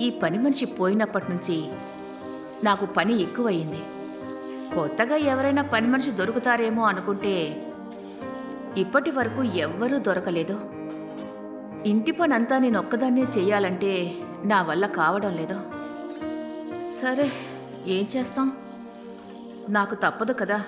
ఈ పని మనిషి పోయినప్పటి నుంచి నాకు పని ఎక్కువయింది. కొత్తగా ఎవరైనా పని మనిషి దొరుకుతారేమో అనుకుంటే ఇప్పటి వరకు ఎవ్వరూ దొరకలేదు. ఇంటి పనంతా నేను ఒక్కదాన్నే చెయ్యాలంటే నా వల్ల కావడం లేదు. సరే, ఏం చేస్తాం, నాకు తప్పదు కదా.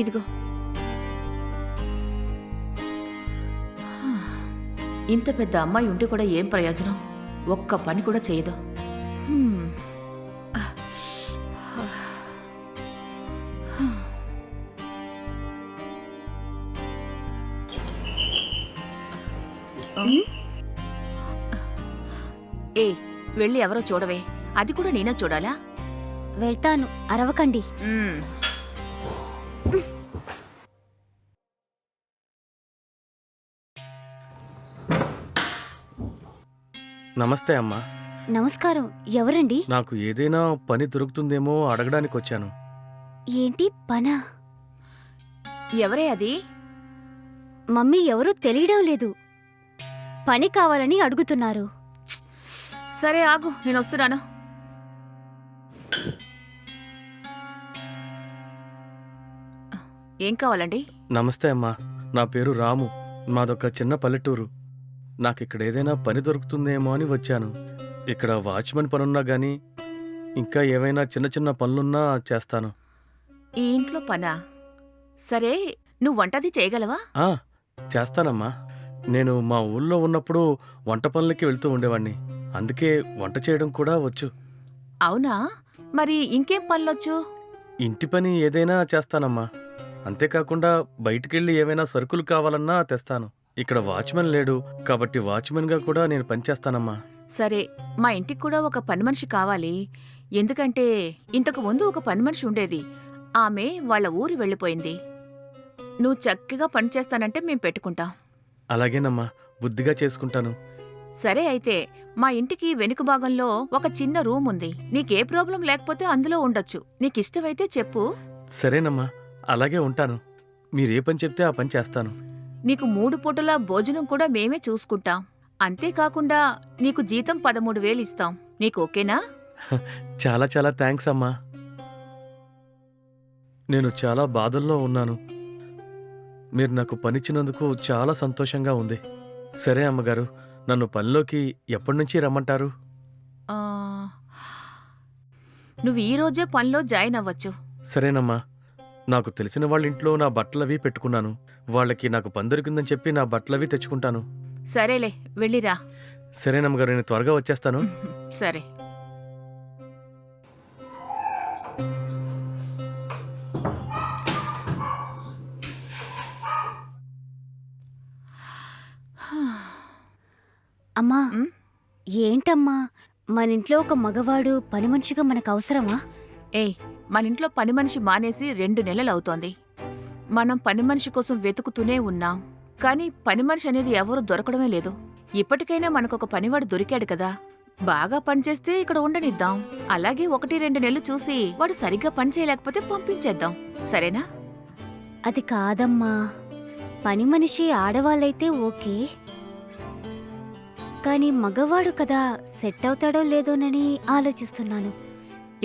ఇదిగో, ఇంత పెద్ద అమ్మాయి ఉంటే కూడా ఏం ప్రయోజనం? ఒక్క పని కూడా చేయదు. ఏ, వెళ్ళి ఎవరో చూడవే. అది కూడా నేనే చూడాలా? వెళ్తాను, అరవకండి. నమస్తే అమ్మా. నమస్కారం. ఎవరండి? నాకు ఏదైనా పని దొరుకుతుందేమో అడగడానికి వచ్చాను. ఏంటి పనా? ఎవరే అది? మమ్మీ ఎవరూ తెలియడం లేదు. పని కావాలని అడుగుతున్నారు. సరే ఆగు, నేను వస్తున్నాను. ఏం కావాలండి? నమస్తే అమ్మా, నా పేరు రాము. మాదొక చిన్న పల్లెటూరు. నాకు ఇక్కడ ఏదైనా పని దొరుకుతుందేమో అని వచ్చాను. ఇక్కడ వాచ్మెన్ పనున్నా గానీ ఇంకా ఏవైనా చిన్న చిన్న పనులున్నా చేస్తాను. ఈ ఇంట్లో పనా? సరే, నువ్వు వంటది చేయగలవా? చేస్తానమ్మా. నేను మా ఊళ్ళో ఉన్నప్పుడు వంట పనులకి వెళ్తూ ఉండేవాణ్ణి. అందుకే వంట చేయడం కూడా వచ్చు. అవునా? మరి ఇంకేం పనులొచ్చు? ఇంటి పని ఏదైనా చేస్తానమ్మా. అంతేకాకుండా బయటికెళ్ళి ఏవైనా సరుకులు కావాలన్నా తెస్తాను. ఇక్కడ వాచ్మెన్ లేడు కాబట్టి వాచ్మెన్గా కూడా నేను పనిచేస్తానమ్మా. సరే, మా ఇంటికి కూడా ఒక పని మనిషి కావాలి. ఎందుకంటే ఇంతకు ముందు ఒక పని మనిషి ఉండేది. ఆమె వాళ్ళ ఊరు వెళ్ళిపోయింది. నువ్వు చక్కగా పని చేస్తానంటే మేం పెట్టుకుంటాం. అలాగేనమ్మా, బుద్ధిగా చేసుకుంటాను. సరే అయితే, మా ఇంటికి వెనుక భాగంలో ఒక చిన్న రూమ్ ఉంది. నీకే ప్రాబ్లం లేకపోతే అందులో ఉండొచ్చు. నీకిష్టమైతే చెప్పు. సరేనమ్మా, అలాగే ఉంటాను. మీరే పని చెప్తే ఆ పని చేస్తాను. నీకు 3 పూటలా భోజనం కూడా మేమే చూసుకుంటాం. అంతేకాకుండా నీకు జీతం 13,000 ఇస్తాం. నీకు ఓకేనా? చాలా చాలా థ్యాంక్స్ అమ్మా. నేను చాలా బాధల్లో ఉన్నాను. మీరు నాకు పనిచ్చినందుకు చాలా సంతోషంగా ఉంది. సరే అమ్మగారు, నన్ను పనిలోకి ఎప్పటినుంచి రమ్మంటారు? ఆ, నువ్వు ఈ రోజే పనిలో జాయిన్ అవ్వచ్చు. సరేనమ్మా. నాకు తెలిసిన వాళ్ళ ఇంట్లో నా బట్టలవి పెట్టుకున్నాను. వాళ్ళకి నాకు పని దొరికిందని చెప్పి నా బట్టలవి తెచ్చుకుంటాను. సరేలే, వెళ్ళిరా. సరేనమ్మగారు, నేను త్వరగా వచ్చేస్తాను. సరే. అమ్మా, ఉమ్, ఏంటమ్మా, మన ఇంట్లో ఒక మగవాడు పని మనిషిగా మనకు అవసరమా? ఏయ్, మన ఇంట్లో పని మనిషి మానేసి 2 నెలలు అవుతోంది. మనం పని మనిషి కోసం వెతుకుతూనే ఉన్నాం. కానీ పని మనిషి అనేది ఎవరూ దొరకడమే లేదు. ఇప్పటికైనా మనకొక పనివాడు దొరికాడు కదా, బాగా పనిచేస్తే ఇక్కడ ఉండనిద్దాం. అలాగే 1-2 నెలలు చూసి వాడు సరిగ్గా పని చేయలేకపోతే పంపించేద్దాం. సరేనా? అది కాదమ్మా, పని మనిషి ఆడవాళ్ళైతే ఓకే, కానీ మగవాడు కదా, సెట్ అవుతాడో లేదోనని ఆలోచిస్తున్నాను.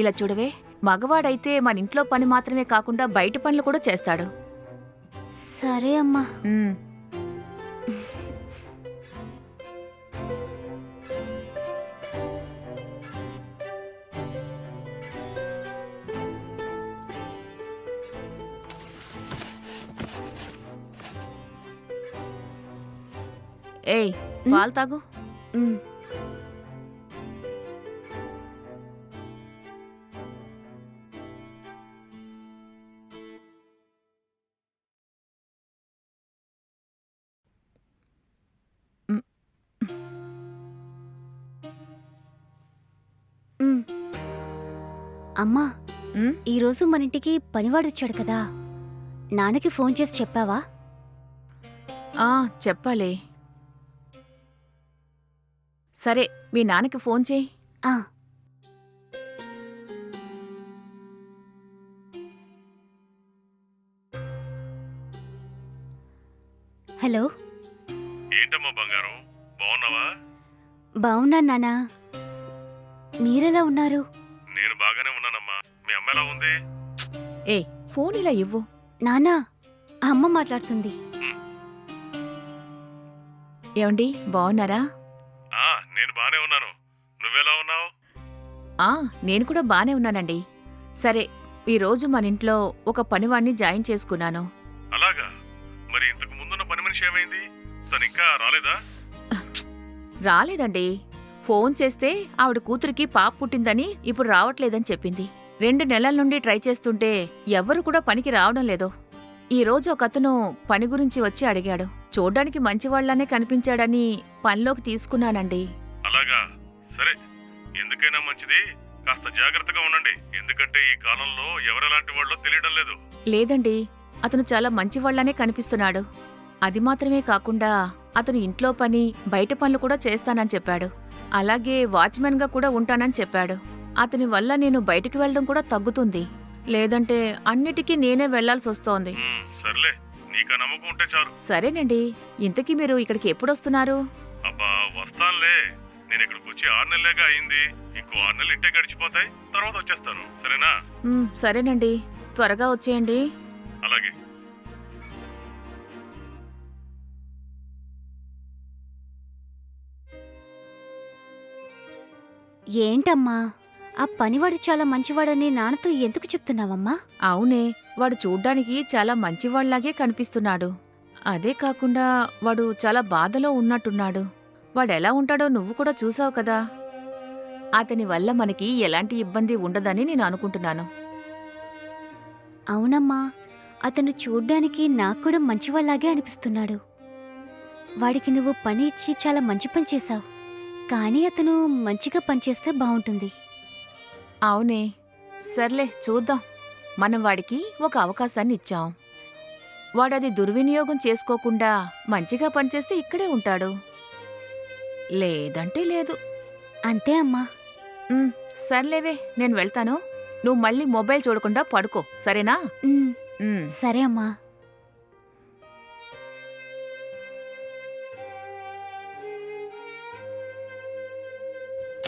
ఇలా చూడవే, మగవాడైతే మన ఇంట్లో పని మాత్రమే కాకుండా బయట పనులు కూడా చేస్తాడు. సరే అమ్మా. ఉమ్. ఏయ్, పాలు తాగు. అమ్మా ఉమ్, ఈరోజు మన ఇంటికి పనివాడొచ్చాడు కదా నాన్నకి ఫోన్ చేసి చెప్పావా? ఆ, చెప్పాలే. సరే, మీ నాన్నకి ఫోన్ చేయి. ఆ, హలో. ఏంటమ్మా బంగారం, బాగున్నావా? బావున్నాను నాన్నా. మీరెలా ఉన్నారు? నేను బాగానే ఉన్నానమ్మా. మీ అమ్మ ఎలా ఉంది? ఏ, ఫోన్ ఇలా ఇవ్వు. నాన్నా, అమ్మ మాట్లాడుతుంది. ఏమండి, బాగున్నారా? నేను బానే ఉన్నాను. నువ్వెలా ఉన్నావు? ఆ, నేను కూడా బానే ఉన్నానండి. సరే, ఈరోజు మన ఇంట్లో ఒక పనివాణ్ణి జాయిన్ చేసుకున్నాను. అలాగా? మరి ఇంతకు ముందున్న పని మనిషి ఏమైంది? తను ఇంకా రాలేదా? రాలేదండి. ఫోన్ చేస్తే ఆవిడ కూతురికి పాప పుట్టిందని ఇప్పుడు రావట్లేదని చెప్పింది. 2 నెలల నుండి ట్రై చేస్తుంటే ఎవ్వరు కూడా పనికి రావడం లేదు. ఈరోజు ఒకతను పని గురించి వచ్చి అడిగాడు. చూడ్డానికి మంచివాళ్లానే కనిపించాడని పనిలోకి తీసుకున్నానండి. అలాగా? సరే, ఎందుకైనా మంచిది కాస్త జాగ్రత్తగా ఉండండి. ఎందుకంటే ఈ కాలంలో ఎవరెలాంటి వాళ్ళో తెలియడం లేదు. లేదండి, అతను చాలా మంచివాళ్లానే కనిపిస్తున్నాడు. అది మాత్రమే కాకుండా అతను ఇంట్లో పని, బయట పనులు కూడా చేస్తానని చెప్పాడు. అలాగే వాచ్మెన్గా కూడా ఉంటానని చెప్పాడు. అతని వల్ల నేను బయటికి వెళ్ళడం కూడా తగ్గుతుంది. లేదంటే అన్నిటికీ నేనే వెళ్లాల్సొస్తోంది. సర్లే, నీకు నమ్మకం ఉంటే చాలు. సరేనండి, ఇంతకీ మీరు ఇక్కడికి ఎప్పుడొస్తున్నారు? అబ్బా, వస్తానులే. నేను ఇక్కడికి వచ్చి 6 నెలలేగా అయింది. ఇంకో 6 నెలలు ఇంటే గడిచిపోతాయి. తర్వాత వచ్చేస్తాను. సరేనా? సరేనండి, త్వరగా వచ్చేయండి. అలాగే. ఏంటమ్మా, ఆ పనివాడు చాలా మంచివాడని నాన్నతో ఎందుకు చెప్తున్నావమ్మా? అవునే, వాడు చూడ్డానికి చాలా మంచివాళ్లాగే కనిపిస్తున్నాడు. అదే కాకుండా వాడు చాలా బాధలో ఉన్నట్టున్నాడు. వాడెలా ఉంటాడో నువ్వు కూడా చూసావు కదా. అతని వల్ల మనకి ఎలాంటి ఇబ్బంది ఉండదని నేను అనుకుంటున్నాను. అవునమ్మా, అతను చూడ్డానికి నాకు కూడా మంచివాళ్లాగే అనిపిస్తున్నాడు. వాడికి నువ్వు పని ఇచ్చి చాలా మంచి పని చేశావు. కానీ అతను మంచిగా పనిచేస్తే బావుంటుంది. అవునే, సర్లే చూద్దాం. మనం వాడికి ఒక అవకాశాన్ని ఇచ్చాం. వాడది దుర్వినియోగం చేసుకోకుండా మంచిగా పనిచేస్తే ఇక్కడే ఉంటాడు. లేదంటే లేదు. అంతే అమ్మా. సర్లేవే, నేను వెళ్తాను. నువ్వు మళ్ళీ మొబైల్ చూడకుండా పడుకో, సరేనా? ఉమ్, సరే అమ్మా.